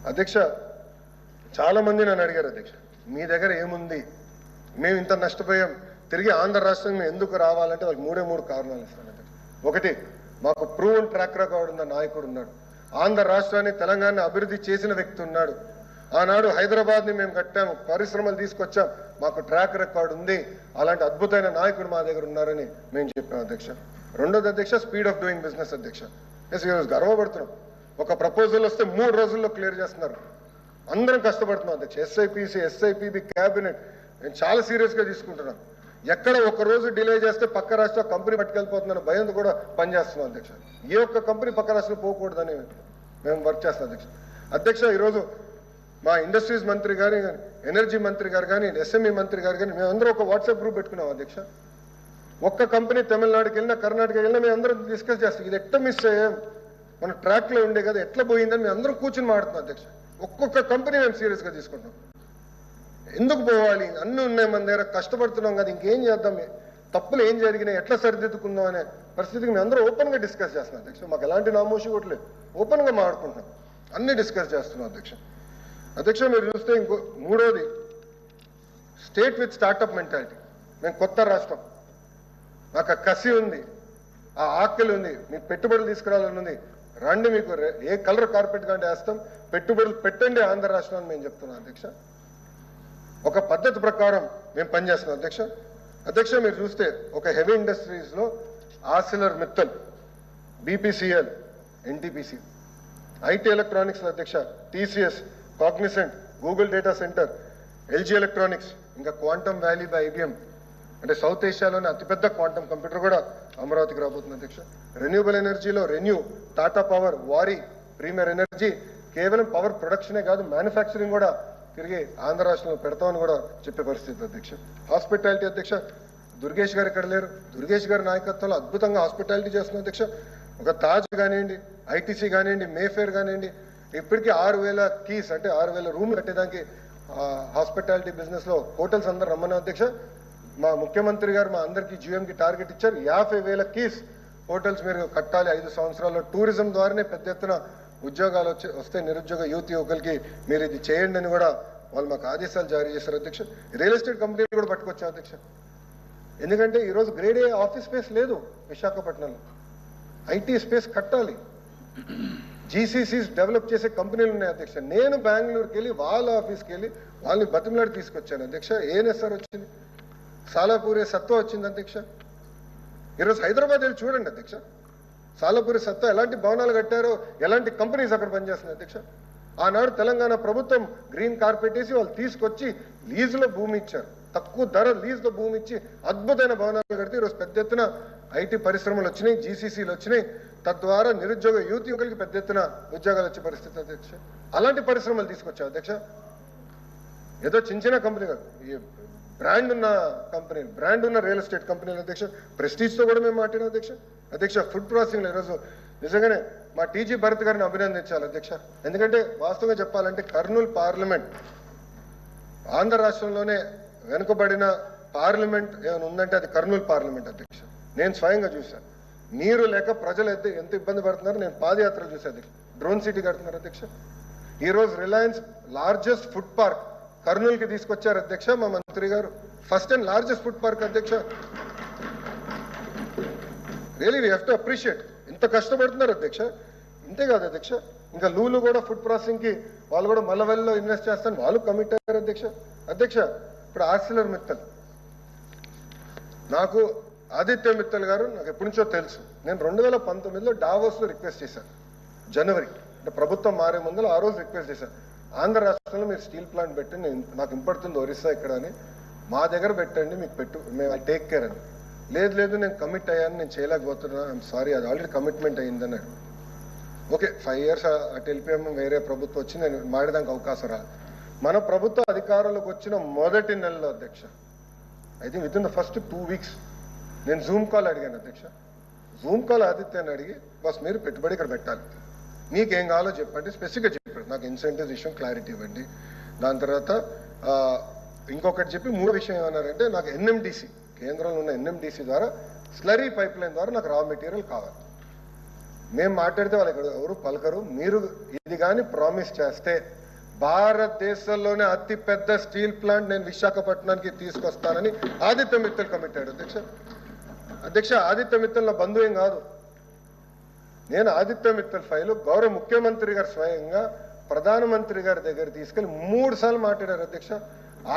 అధ్యక్ష, చాలా మంది నన్ను అడిగారు అధ్యక్ష, మీ దగ్గర ఏముంది, మేము ఇంత నష్టపోయాం, తిరిగి ఆంధ్ర రాష్ట్రం ఎందుకు రావాలంటే వాళ్ళకి మూడు కారణాలు ఇస్తాను అధ్యక్ష. ఒకటి, మాకు ప్రూవన్ ట్రాక్ రికార్డ్ ఉన్న నాయకుడు ఉన్నాడు. ఆంధ్ర రాష్ట్రాన్ని తెలంగాణ అభివృద్ధి చేసిన వ్యక్తి ఉన్నాడు. ఆనాడు హైదరాబాద్ని మేము కట్టాము, పరిశ్రమలు తీసుకొచ్చాం, మాకు ట్రాక్ రికార్డ్ ఉంది. అలాంటి అద్భుతమైన నాయకుడు మా దగ్గర ఉన్నారని మేము చెప్పాం అధ్యక్ష. రెండోది అధ్యక్ష, స్పీడ్ ఆఫ్ డూయింగ్ బిజినెస్ అధ్యక్ష. ఈరోజు గర్వపడుతున్నాం. ఒక ప్రపోజల్ వస్తే 3 రోజుల్లో క్లియర్ చేస్తున్నారు. అందరం కష్టపడుతున్నాం అధ్యక్ష. ఎస్ఐపిసి, ఎస్ఐపిబి, క్యాబినెట్ నేను చాలా సీరియస్గా తీసుకుంటున్నాను. ఎక్కడ ఒక రోజు డిలే చేస్తే పక్క రాష్ట్ర కంపెనీ పట్టుకెళ్ళిపోతుందని భయంతో కూడా పనిచేస్తున్నాం అధ్యక్ష. ఏ ఒక్క కంపెనీ పక్క రాష్ట్రం పోకూడదని మేము వర్క్ చేస్తాం అధ్యక్ష. అధ్యక్ష, ఈరోజు మా ఇండస్ట్రీస్ మంత్రి గారు, ఎనర్జీ మంత్రి గారు కానీ, ఎస్ఎంఈ మంత్రి గారు కానీ మేమందరం ఒక వాట్సాప్ గ్రూప్ పెట్టుకున్నాం అధ్యక్ష. ఒక్క కంపెనీ తమిళనాడుకి వెళ్ళినా, కర్ణాటక వెళ్ళినా మేము అందరం డిస్కస్ చేస్తాం. ఇది ఎట్లా మిస్ అయ్యాం, మన ట్రాక్లో ఉండే కదా, ఎట్లా పోయిందని మేము అందరం కూర్చొని మాడుతున్నాం అధ్యక్ష. ఒక్కొక్క కంపెనీ మేము సీరియస్గా తీసుకుంటాం. ఎందుకు పోవాలి, అన్నీ ఉన్నాయి మన దగ్గర, కష్టపడుతున్నాం కదా, ఇంకేం చేద్దాం, తప్పులు ఏం జరిగినాయి, ఎట్లా సరిదిద్దుకుందాం అనే పరిస్థితికి మేము అందరూ ఓపెన్గా డిస్కస్ చేస్తున్నాం అధ్యక్ష. మాకు ఎలాంటి నామోషి కూడా లేదు, ఓపెన్గా మాట్లాడుకుంటున్నాం, అన్నీ డిస్కస్ చేస్తున్నాం అధ్యక్ష. అధ్యక్ష, మీరు చూస్తే ఇంకో మూడోది, స్టేట్ విత్ స్టార్టప్ మెంటాలిటీ. మేము కొత్త రాష్ట్రం, నాకు ఆ కసి ఉంది, ఆ ఆకలి ఉంది, మీకు పెట్టుబడులు తీసుకురావాలని ఉంది. రండి, మీకు ఏ కలర్ కార్పెట్ కంటే వేస్తాం, పెట్టుబడులు పెట్టండి ఆంధ్ర రాష్ట్రాన్ని మేము చెప్తున్నాం అధ్యక్ష. ఒక పద్ధతి ప్రకారం మేము పనిచేస్తున్నాం అధ్యక్ష. అధ్యక్ష, మీరు చూస్తే ఒక హెవీ ఇండస్ట్రీస్లో Arcelor Mittal, BPCL, NTPC, IT electronics అధ్యక్ష, TCS, Cognizant, Google data centre, LG electronics, ఇంకా క్వాంటమ్ వ్యాలీ బై ఐబిఎం, అంటే సౌత్ ఏషియాలోనే అతిపెద్ద క్వాంటమ్ కంప్యూటర్ కూడా అమరావతికి రాబోతుంది అధ్యక్ష. రెన్యూబుల్ ఎనర్జీలో ReNew, Tata power, Waaree, Premier energy కేవలం పవర్ ప్రొడక్షనే కాదు, మ్యానుఫ్యాక్చరింగ్ కూడా తిరిగి ఆంధ్ర రాష్ట్రంలో పెడతామని కూడా చెప్పే పరిస్థితి అధ్యక్ష. హాస్పిటాలిటీ అధ్యక్ష, దుర్గేష్ గారు ఇక్కడ లేరు, దుర్గేష్ గారి నాయకత్వంలో అద్భుతంగా హాస్పిటాలిటీ చేస్తున్న అధ్యక్ష. ఒక తాజ్ కానివ్వండి, ఐటీసీ కానివ్వండి, మేఫేర్ కానివ్వండి, ఇప్పటికీ 6,000 కీస్, అంటే 6,000 రూమ్లు కట్టేదానికి హాస్పిటాలిటీ బిజినెస్లో హోటల్స్ అందరూ రమ్మన్న అధ్యక్ష. మా ముఖ్యమంత్రి గారు మా అందరికీ జీఎంకి టార్గెట్ ఇచ్చారు, 50,000 కీస్ హోటల్స్ మీరు కట్టాలి 5 సంవత్సరాల్లో. టూరిజం ద్వారానే పెద్ద ఎత్తున ఉద్యోగాలు వస్తే నిరుద్యోగ యువకులకి మీరు ఇది చేయండి అని కూడా వాళ్ళు మాకు ఆదేశాలు జారీ చేశారు అధ్యక్ష. రియల్ ఎస్టేట్ కంపెనీలు కూడా పట్టుకొచ్చాం అధ్యక్ష. ఎందుకంటే ఈరోజు గ్రేడ్ ఏ ఆఫీస్ స్పేస్ లేదు విశాఖపట్నంలో, ఐటీ స్పేస్ కట్టాలి. జీసీసీస్ డెవలప్ చేసే కంపెనీలు ఉన్నాయి అధ్యక్ష. నేను బెంగళూరుకి వెళ్ళి వాళ్ళ ఆఫీస్కి వెళ్ళి వాళ్ళని బతిమలాడి తీసుకొచ్చాను అధ్యక్ష. ఏఎన్ఎస్ఆర్ వచ్చింది, సాలాపూరి సత్తా వచ్చింది అధ్యక్ష. ఈరోజు హైదరాబాద్ వెళ్ళి చూడండి అధ్యక్ష, సాలాపూరి సత్తా ఎలాంటి భవనాలు కట్టారో, ఎలాంటి కంపెనీస్ అక్కడ పనిచేస్తున్నాయి అధ్యక్ష. ఆనాడు తెలంగాణ ప్రభుత్వం గ్రీన్ కార్పెట్ వేసి వాళ్ళు తీసుకొచ్చి లీజులో భూమి ఇచ్చారు, తక్కువ ధర లీజులో భూమి ఇచ్చి అద్భుతమైన భవనాలు కడితే ఈరోజు పెద్ద ఎత్తున ఐటీ పరిశ్రమలు వచ్చినాయి, జీసీసీలు వచ్చినాయి. తద్వారా నిరుద్యోగ యువకులకి పెద్ద ఎత్తున ఉద్యోగాలు వచ్చే పరిస్థితి అధ్యక్ష. అలాంటి పరిశ్రమలు తీసుకొచ్చా అధ్యక్ష. ఏదో చిన్న కంపెనీ కాదు, బ్రాండ్ ఉన్న కంపెనీ, బ్రాండ్ ఉన్న రియల్ ఎస్టేట్ కంపెనీలు అధ్యక్ష. ప్రెస్టీజ్తో కూడా మేము మాట్లాడాం అధ్యక్ష. అధ్యక్ష, ఫుడ్ ప్రాసెసింగ్లో ఈరోజు నిజంగానే మా టీజీ భరత్ గారిని అభినందించాలి అధ్యక్ష. ఎందుకంటే వాస్తవంగా చెప్పాలంటే కర్నూలు పార్లమెంట్ ఆంధ్ర రాష్ట్రంలోనే వెనుకబడిన పార్లమెంట్ ఏమైనా ఉందంటే అది కర్నూలు పార్లమెంట్ అధ్యక్ష. నేను స్వయంగా చూశాను, నీరు లేక ప్రజలు ఎంత ఇబ్బంది పడుతున్నారు. నేను పాదయాత్రలు చూశాను అధ్యక్ష. డ్రోన్ సిటీ కడుతున్నారు అధ్యక్ష. ఈరోజు రిలయన్స్ లార్జెస్ట్ ఫుడ్ పార్క్ కర్నూలుకి తీసుకొచ్చారు అధ్యక్ష మా మంత్రి గారు. First and largest food park అధ్యక్ష. Really we have to appreciate. ఇంత కష్టపడుతున్నారు అధ్యక్ష. ఇంతే కాదు అధ్యక్ష, ఇంకా లూలు కూడా ఫుడ్ ప్రాసెసింగ్కి వాళ్ళు కూడా మల్లవెల్లిలో ఇన్వెస్ట్ చేస్తాను వాళ్ళు కమిట్ అయ్యారు అధ్యక్ష. అధ్యక్ష, ఇప్పుడు ఆర్సిలర్ మిత్తల్, నాకు ఆదిత్య మిత్తల్ గారు నాకు ఎప్పటి నుంచో తెలుసు. నేను 2019లో డావోస్లో రిక్వెస్ట్ చేశాను, జనవరి, అంటే ప్రభుత్వం మారే ముందు ఆ రోజు రిక్వెస్ట్ చేశాను, ఆంధ్ర రాష్ట్రంలో మీరు స్టీల్ ప్లాంట్ పెట్టండి, నాకు ఇంపడుతుంది ఒరిస్సా ఇక్కడ అని, మా దగ్గర పెట్టండి, మీకు మేము టేక్ కేర్ అని. లేదు నేను కమిట్ అయ్యాను, నేను చేయలేకపోతున్నా, ఐఎమ్ సారీ, అది ఆల్రెడీ కమిట్మెంట్ అయ్యిందన్నాడు. ఓకే, 5 years అటు వెళ్ళిపోయాము, వేరే ప్రభుత్వం వచ్చి నేను మాడడానికి అవకాశం రాదు. మన ప్రభుత్వ అధికారంలోకి వచ్చిన మొదటి నెలలో అధ్యక్ష, I think with in the first 2 weeks నేను జూమ్ కాల్ అడిగాను అధ్యక్ష. జూమ్ కాల్ ఆదిత్యాన్ని అడిగి, బస్ మీరు పెట్టుబడి ఇక్కడ పెట్టాలి, మీకేం కావాలో చెప్పండి, స్పెసిఫిక్గా చెప్పాడు. నాకు ఇన్సెంటివ్స్ విషయం క్లారిటీ ఇవ్వండి. దాని తర్వాత ఇంకొకటి చెప్పి 3వ విషయం ఏమన్నారంటే, నాకు ఎన్ఎండిసి, కేంద్రంలో ఉన్న ఎన్ఎండిసి ద్వారా స్లరీ పైప్ లైన్ ద్వారా నాకు రా మెటీరియల్ కావాలి. మేము మాట్లాడితే వాళ్ళు ఇక్కడ ఎవరు పలకరు. మీరు ఇది కానీ ప్రామిస్ చేస్తే భారతదేశంలోనే అతి పెద్ద స్టీల్ ప్లాంట్ నేను విశాఖపట్నానికి తీసుకొస్తానని ఆదిత్య మిత్తల్ కమిటాడు. అధ్యక్ష ఆదిత్య మిత్తల్ నా బంధువేం కాదు. నేను ఆదిత్య మిత్తల్ ఫైలు గౌరవ ముఖ్యమంత్రి గారు స్వయంగా ప్రధానమంత్రి గారి దగ్గర తీసుకెళ్లి 3 సార్లు మాట్లాడారు. అధ్యక్ష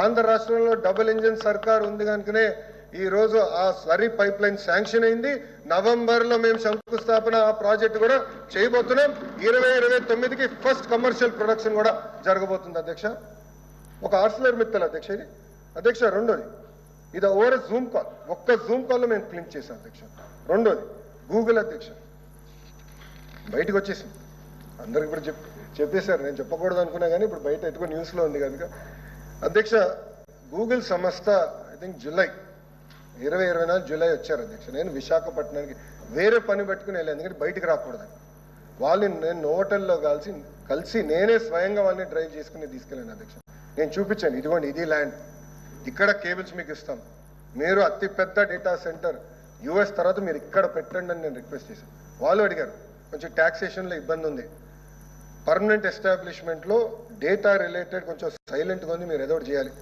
ఆంధ్ర రాష్ట్రంలో డబుల్ ఇంజిన్ సర్కార్ ఉంది కనుకనే ఈ రోజు ఆ స్లరీ పైప్ లైన్ శాంక్షన్ అయింది. నవంబర్లో మేము శంకుస్థాపన ఆ ప్రాజెక్టు కూడా చేయబోతున్నాం. 2029కి ఫస్ట్ కమర్షియల్ ప్రొడక్షన్ కూడా జరగబోతుంది. అధ్యక్ష ఒక ఆర్సిలర్ మిత్తల్ అధ్యక్ష ఇది. అధ్యక్ష రెండోది ఇది ఓవర్ జూమ్ కాల్, ఒక్క జూమ్ కాల్లో మేము క్లిక్ చేసాం. అధ్యక్ష రెండోది గూగుల్ అధ్యక్ష బయటకు వచ్చేసింది. అందరికి ఇప్పుడు చెప్పేశారు, నేను చెప్పకూడదు అనుకున్నా కానీ ఇప్పుడు బయట ఎటుకో న్యూస్లో ఉంది కనుక. అధ్యక్ష గూగుల్ సంస్థ ఐ థింక్ జూలై 2024 జూలై వచ్చారు. అధ్యక్ష నేను విశాఖపట్నానికి వేరే పని పెట్టుకుని వెళ్ళాను, ఎందుకంటే బయటికి రాకూడదని. వాళ్ళని నేను హోటల్లో కలిసి నేనే స్వయంగా వాళ్ళని డ్రైవ్ చేసుకుని తీసుకెళ్ళాను. అధ్యక్ష నేను చూపించాను, ఇదిగోండి ఇది ల్యాండ్, ఇక్కడ కేబుల్స్ మీకు ఇస్తాం, మీరు అతి పెద్ద డేటా సెంటర్ యూఎస్ తర్వాత మీరు ఇక్కడ పెట్టండి అని నేను రిక్వెస్ట్ చేశాను. వాళ్ళు అడిగారు, కొంచెం ట్యాక్సేషన్లో ఇబ్బంది ఉంది, పర్మనెంట్ ఎస్టాబ్లిష్మెంట్లో డేటా రిలేటెడ్ కొంచెం సైలెంట్గా ఉంది, మీరు ఏదో ఒకటి చేయాలి,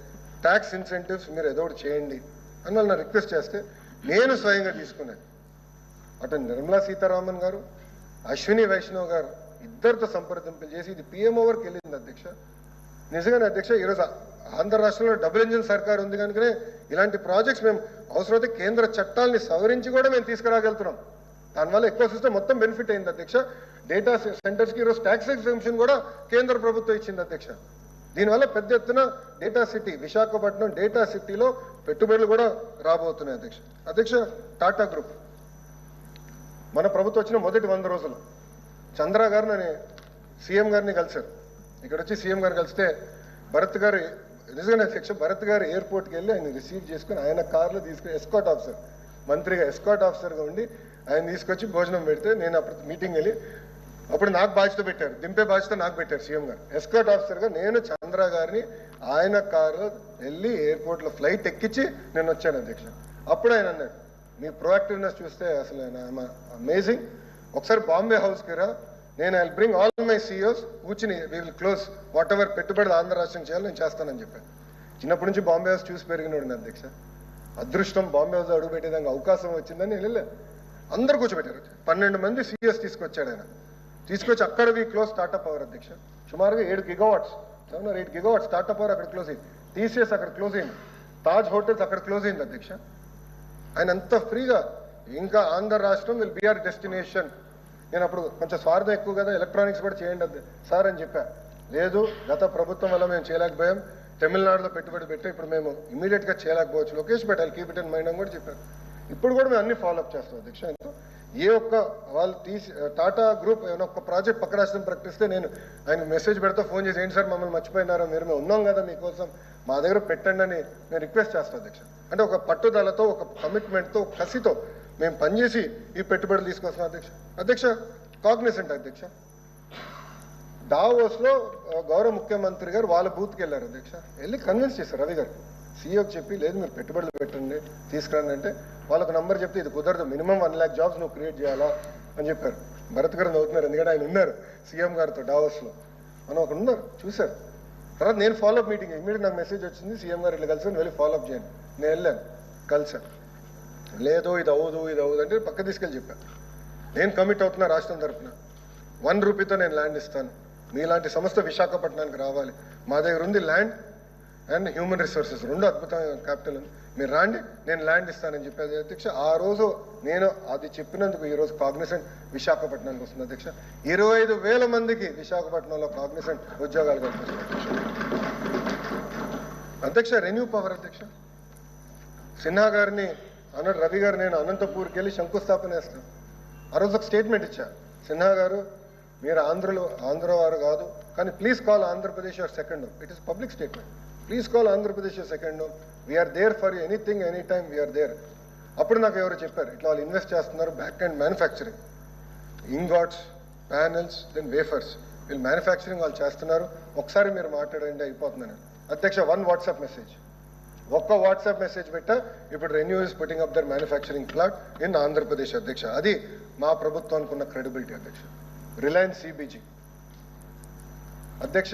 ట్యాక్స్ ఇన్సెంటివ్స్ మీరు ఏదో ఒకటి చేయండి అని వాళ్ళు నా రిక్వెస్ట్ చేస్తే నేను స్వయంగా తీసుకున్నాను. అటు నిర్మలా సీతారామన్ గారు, అశ్విని వైష్ణవ్ గారు ఇద్దరితో సంప్రదింపులు చేసి ఇది పిఎంఓ వరకు వెళ్ళింది. అధ్యక్ష నిజంగానే అధ్యక్ష ఈరోజు ఆంధ్ర రాష్ట్రంలో డబుల్ ఇంజిన్ సర్కార్ ఉంది కనుకనే ఇలాంటి ప్రాజెక్ట్స్ మేము అవసరమైతే కేంద్ర చట్టాలని సవరించి కూడా మేము తీసుకురాగలుగుతున్నాం. దానివల్ల ఎక్కువ సిస్టమ్ మొత్తం బెనిఫిట్ అయింది. అధ్యక్ష డేటా సెంటర్స్కి ఈరోజు ట్యాక్స్ ఎగ్జంప్షన్ కూడా కేంద్ర ప్రభుత్వం ఇచ్చింది. అధ్యక్ష దీనివల్ల పెద్ద ఎత్తున డేటా సిటీ విశాఖపట్నం డేటా సిటీలో పెట్టుబడులు కూడా రాబోతున్నాయి. అధ్యక్ష టాటా గ్రూప్ మన ప్రభుత్వం వచ్చిన మొదటి 100 రోజులు చంద్ర గారు నన్ను సీఎం గారిని కలిశారు. ఇక్కడ వచ్చి సీఎం గారు కలిస్తే భరత్ గారు నిజంగానే అధ్యక్ష భరత్ గారు ఎయిర్పోర్ట్కి వెళ్ళి ఆయన రిసీవ్ చేసుకుని ఆయన కార్లో తీసుకుని ఎస్కాట్ ఆఫీసర్ మంత్రిగా ఎస్కాట్ ఆఫీసర్గా ఉండి ఆయన తీసుకొచ్చి భోజనం పెడితే నేను అప్పుడు మీటింగ్ వెళ్ళి అప్పుడు నాకు బాధ్యత పెట్టారు, దింపే బాధ్యత నాకు పెట్టారు సీఎం గారు. ఎస్కాట్ ఆఫీసర్గా నేను చంద్ర గారిని ఆయన కారులో వెళ్ళి ఎయిర్పోర్ట్లో ఫ్లైట్ ఎక్కించి నేను వచ్చాను. అధ్యక్ష అప్పుడు ఆయన అన్నాడు, మీ ప్రొయాక్టివ్నెస్ చూస్తే అసలు అమేజింగ్, ఒకసారి బాంబే హౌస్కి రా, నేను I bring all my CEOs కూర్చుని విల్ క్లోజ్ వాట్ ఎవర్ పెట్టుబడులు ఆంధ్ర రాష్ట్రం చేయాలి నేను చేస్తానని చెప్పాను. చిన్నప్పటి నుంచి బాంబే హౌస్ చూసి పెరిగినోడు అధ్యక్ష. అదృష్టం బాంబే హౌస్ అడుగు పెట్టేదానికి అవకాశం వచ్చిందని నేను వెళ్ళాను. అందరు కూర్చోబెట్టారు. 12 మంది సీఎస్ తీసుకొచ్చాడు ఆయన. తీసుకొచ్చి అక్కడ వి క్లోజ్ స్టార్టప్ పవర్. అధ్యక్ష సుమారుగా 7 gigawatts 7 or 8 gigawatts startup power అక్కడ క్లోజ్ అయింది. టీసీఎస్ అక్కడ క్లోజ్ అయింది. తాజ్ హోటల్స్ అక్కడ క్లోజ్ అయింది. అధ్యక్ష ఆయన అంత ఫ్రీగా ఇంకా ఆంధ్ర రాష్ట్రం విల్ బి ఆర్ డెస్టినేషన్. నేను అప్పుడు కొంచెం స్వార్థం ఎక్కువ కదా, ఎలక్ట్రానిక్స్ కూడా చేయండి సార్ అని చెప్పా. లేదు, గత ప్రభుత్వం వల్ల మేము చేయలేకపోయాం, తమిళనాడులో పెట్టుబడి పెట్టి ఇప్పుడు మేము ఇమీడియట్గా చేయలేకపోవచ్చు, లొకేషన్ పెట్టాలి, కీప్ ఇట్ ఇన్ మైండ్ అని కూడా చెప్పారు. ఇప్పుడు కూడా మేము అన్ని ఫాలోఅప్ చేస్తాం. అధ్యక్ష ఎంతో ఏ ఒక్క వాళ్ళు టాటా గ్రూప్ ఏమైనా ఒక్క ప్రాజెక్ట్ పక్క రాష్ట్రం ప్రకటిస్తే నేను ఆయన మెసేజ్ పెడతా, ఫోన్ చేసి ఏంటి సార్ మమ్మల్ని మర్చిపోయినారా, మేము ఉన్నాం కదా మీకోసం, మా దగ్గర పెట్టండి అని నేను రిక్వెస్ట్ చేస్తాను. అధ్యక్ష అంటే ఒక పట్టుదలతో ఒక కమిట్మెంట్తో కసితో మేము పనిచేసి ఈ పెట్టుబడులు తీసుకొస్తున్నాం. అధ్యక్ష కాగ్నిసెంట్ అధ్యక్ష డావోస్లో గౌరవ ముఖ్యమంత్రి గారు వాళ్ళ బూత్కి వెళ్ళారు. అధ్యక్ష వెళ్ళి కన్విన్స్ చేశారు రవి గారు, సీఈఓకి చెప్పి లేదు మీరు పెట్టుబడులు పెట్టండి తీసుకురండి అంటే వాళ్ళకు నంబర్ చెప్తే ఇది కుదరదు, మినిమం 1 lakh జాబ్స్ నువ్వు క్రియేట్ చేయాలా అని చెప్పారు. భరత్ గారు నవ్వుతున్నారు, ఎందుకంటే ఆయన ఉన్నారు సీఎం గారితో డావోస్లో, మనం అక్కడ ఉన్నారు చూశారు. తర్వాత నేను ఫాలోఅప్ మీటింగ్ ఇమీడియట్ నాకు మెసేజ్ వచ్చింది, సీఎం గారు ఇట్లా కలిసి వెళ్ళి ఫాలోఅప్ చేయండి. నేను వెళ్ళాను, కలిసాను. లేదు ఇది అవ్వదు అంటే పక్క తీసుకెళ్ళి చెప్పాను, నేను కమిట్ అవుతున్నా రాష్ట్రం తరఫున 1 రూపీతో నేను ల్యాండ్ ఇస్తాను, మీలాంటి సంస్థ విశాఖపట్నానికి రావాలి, మా దగ్గర ఉంది ల్యాండ్ అండ్ హ్యూమన్ రిసోర్సెస్ 2 అద్భుతమైన క్యాపిటల్ ఉంది, మీరు రాండి నేను ల్యాండ్ ఇస్తానని చెప్పేది. అధ్యక్ష ఆ రోజు నేను అది చెప్పినందుకు ఈరోజు కాగ్నిసెంట్ విశాఖపట్నానికి వస్తుంది. అధ్యక్ష 25,000 మందికి విశాఖపట్నంలో కాగ్నిసెంట్ ఉద్యోగాలు కల్పిస్తుంది. అధ్యక్ష రెన్యూ పవర్ అధ్యక్ష సిన్హా గారిని అన్నాడు రవి గారు, నేను అనంతపూర్కి వెళ్ళి శంకుస్థాపన చేస్తాను. ఆ రోజు ఒక స్టేట్మెంట్ ఇచ్చారు, సిన్హా గారు మీరు ఆంధ్ర వారు కాదు కానీ please call Andhra Pradesh your second home. It is public statement, please call Andhra Pradesh your second home, we are there for you anything any time we are there. అప్పుడు నాకు ఎవరు చెప్పారు, ఇట్లా వాళ్ళు ఇన్వెస్ట్ చేస్తున్నారు back and manufacturing, ingots, panels, then wafers, వీళ్ళు manufacturing వాళ్ళు చేస్తున్నారు, ఒకసారి మీరు మాట్లాడండి అయిపోతుందని. అధ్యక్ష 1 వాట్సాప్ మెసేజ్ ఒక్క వాట్సాప్ మెసేజ్ పెట్టా ఇప్పుడు ReNew is putting up their manufacturing plant in Andhra Pradesh అధ్యక్ష. అది మా ప్రభుత్వానికి ఉన్న క్రెడిబిలిటీ అధ్యక్ష. రిలయన్స్ సిబిజీ అధ్యక్ష,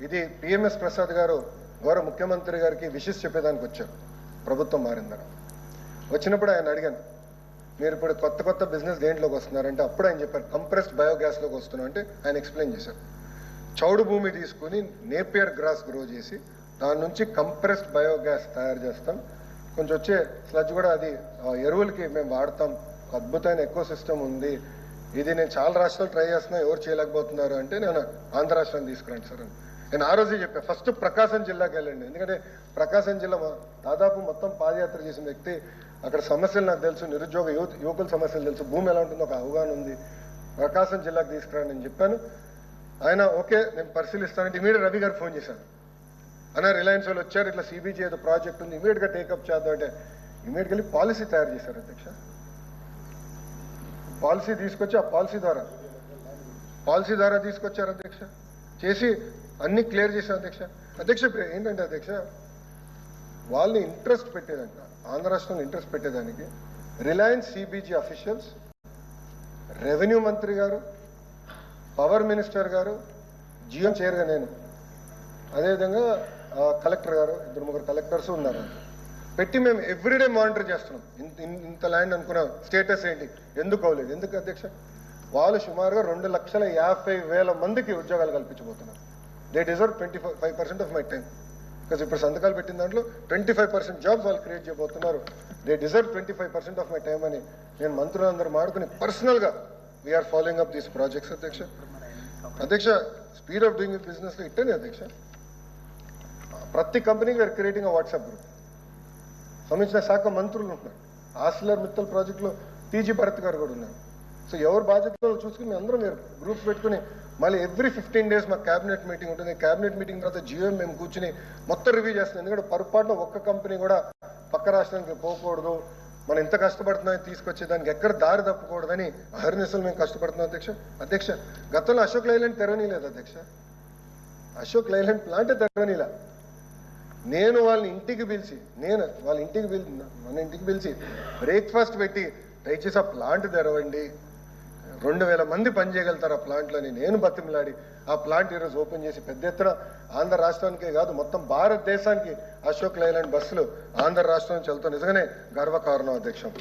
ఇది పిఎంఎస్ ప్రసాద్ గారు గౌరవ ముఖ్యమంత్రి గారికి విషెస్ చెప్పేదానికి వచ్చారు ప్రభుత్వం మారిందని. వచ్చినప్పుడు ఆయన అడిగాను, మీరు ఇప్పుడు కొత్త కొత్త బిజినెస్ దేంట్లోకి వస్తున్నారంటే అప్పుడు ఆయన చెప్పారు కంప్రెస్డ్ బయోగ్యాస్లోకి వస్తున్నాం అంటే ఆయన ఎక్స్ప్లెయిన్ చేశారు. చౌడు భూమి తీసుకుని నేపియర్ గ్రాస్ గ్రో చేసి దాని నుంచి కంప్రెస్డ్ బయోగ్యాస్ తయారు చేస్తాం. కొంచెం వచ్చే స్లజ్ కూడా అది ఎరువులకి మేము వాడతాం. అద్భుతమైన ఎకో సిస్టమ్ ఉంది. ఇది నేను చాలా రాష్ట్రాలు ట్రై చేస్తున్నా, ఎవరు చేయలేకపోతున్నారు అంటే నేను ఆంధ్ర రాష్ట్రాన్ని తీసుకురండి సార్ అని నేను ఆ రోజే చెప్పాను. ఫస్ట్ ప్రకాశం జిల్లాకి వెళ్ళండి, ఎందుకంటే ప్రకాశం జిల్లా దాదాపు మొత్తం పాదయాత్ర చేసిన వ్యక్తి. అక్కడ సమస్యలు నాకు తెలుసు, నిరుద్యోగ యువకుల సమస్యలు తెలుసు, భూమి ఎలా ఉంటుందో ఒక అవగాహన ఉంది. ప్రకాశం జిల్లాకు తీసుకురండి నేను చెప్పాను. ఆయన ఓకే నేను పరిశీలిస్తానంటే ఇమీడియట్ రవి గారు ఫోన్ చేశాను. అన్న రిలయన్స్ వాళ్ళు వచ్చారు, ఇట్లా సిబిజీ ఏదో ప్రాజెక్ట్ ఉంది, ఇమీడియట్గా టేకప్ చేద్దాం అంటే ఇమీడియట్గా వెళ్ళి పాలసీ తయారు చేశారు అధ్యక్ష. పాలసీ తీసుకొచ్చి ఆ పాలసీ ద్వారా తీసుకొచ్చారు అధ్యక్ష. చేసి అన్ని క్లియర్ చేశారు అధ్యక్ష. అధ్యక్ష ఏంటంటే అధ్యక్ష, వాళ్ళని ఇంట్రెస్ట్ పెట్టేదానికి, ఆంధ్ర రాష్ట్రంలో ఇంట్రెస్ట్ పెట్టేదానికి రిలయన్స్ సిబిజీ అఫీషియల్స్, రెవెన్యూ మంత్రి గారు, పవర్ మినిస్టర్ గారు, జిఎం చైర్గా నేను, అదేవిధంగా కలెక్టర్ గారు, 2-3 కలెక్టర్స్ ఉన్నారు పెట్టి మేము ఎవ్రీడే మానిటర్ చేస్తున్నాం. ఇంత ల్యాండ్ అనుకున్నాం, స్టేటస్ ఏంటి, ఎందుకు అవ్వలేదు. ఎందుకు అధ్యక్ష, వాళ్ళు సుమారుగా 2,50,000 మందికి ఉద్యోగాలు కల్పించబోతున్నారు. They deserve 25% of my time. Because ఇప్పుడు సంతకాలు పెట్టిన దాంట్లో 25% జాబ్స్ వాళ్ళు క్రియేట్ చేయబోతున్నారు. They deserve 25% of my time అని నేను మంత్రులందరూ మాడుకుని పర్సనల్గా we are following up these projects అధ్యక్ష. అధ్యక్ష, స్పీడ్ ఆఫ్ డూయింగ్ బిజినెస్లో ఇట్టనే అధ్యక్ష. ప్రతి కంపెనీకి వీఆర్ క్రియేటింగ్ వాట్సాప్ గ్రూప్. సంబంధించిన శాఖ మంత్రులు ఉంటున్నారు. ఆసిలర్ మిత్తల్ ప్రాజెక్టులో టీజీ భరత్ గారు కూడా ఉన్నారు. సో ఎవరు బాధ్యతలు చూసుకుని అందరం మీరు గ్రూప్స్ పెట్టుకుని మళ్ళీ ఎవ్రీ 15 days మా క్యాబినెట్ మీటింగ్ ఉంటుంది. క్యాబినెట్ మీటింగ్ తర్వాత జియో మేము కూర్చుని మొత్తం రివ్యూ చేస్తున్నాం. ఎందుకంటే పొరపాటున ఒక్క కంపెనీ కూడా పక్క రాష్ట్రానికి పోకూడదు, మనం ఎంత కష్టపడుతున్నామో తీసుకొచ్చే దానికి ఎక్కడ దారి తప్పకూడదని అహర్నిశలు మేము కష్టపడుతున్నాం అధ్యక్ష. అధ్యక్ష, గతంలో అశోక్ లైలాండ్ తెరవనీలేదు అధ్యక్ష. అశోక్ లైలాండ్ ప్లాంటే తెరవనీలా. నేను వాళ్ళ ఇంటికి పిలిచి బ్రేక్ఫాస్ట్ పెట్టి దయచేసి ఆ ప్లాంట్ తెరవండి, 2,000 మంది పనిచేయగలుగుతారు ఆ ప్లాంట్లోని నేను బతిమలాడి ఆ ప్లాంట్ ఈరోజు ఓపెన్ చేసి పెద్ద ఎత్తున ఆంధ్ర రాష్ట్రానికే కాదు మొత్తం భారతదేశానికి అశోక్ లైలాండ్ బస్సులు ఆంధ్ర రాష్ట్రం నుంచి వెళ్తాం. నిజంగానే గర్వకారణం అధ్యక్షం.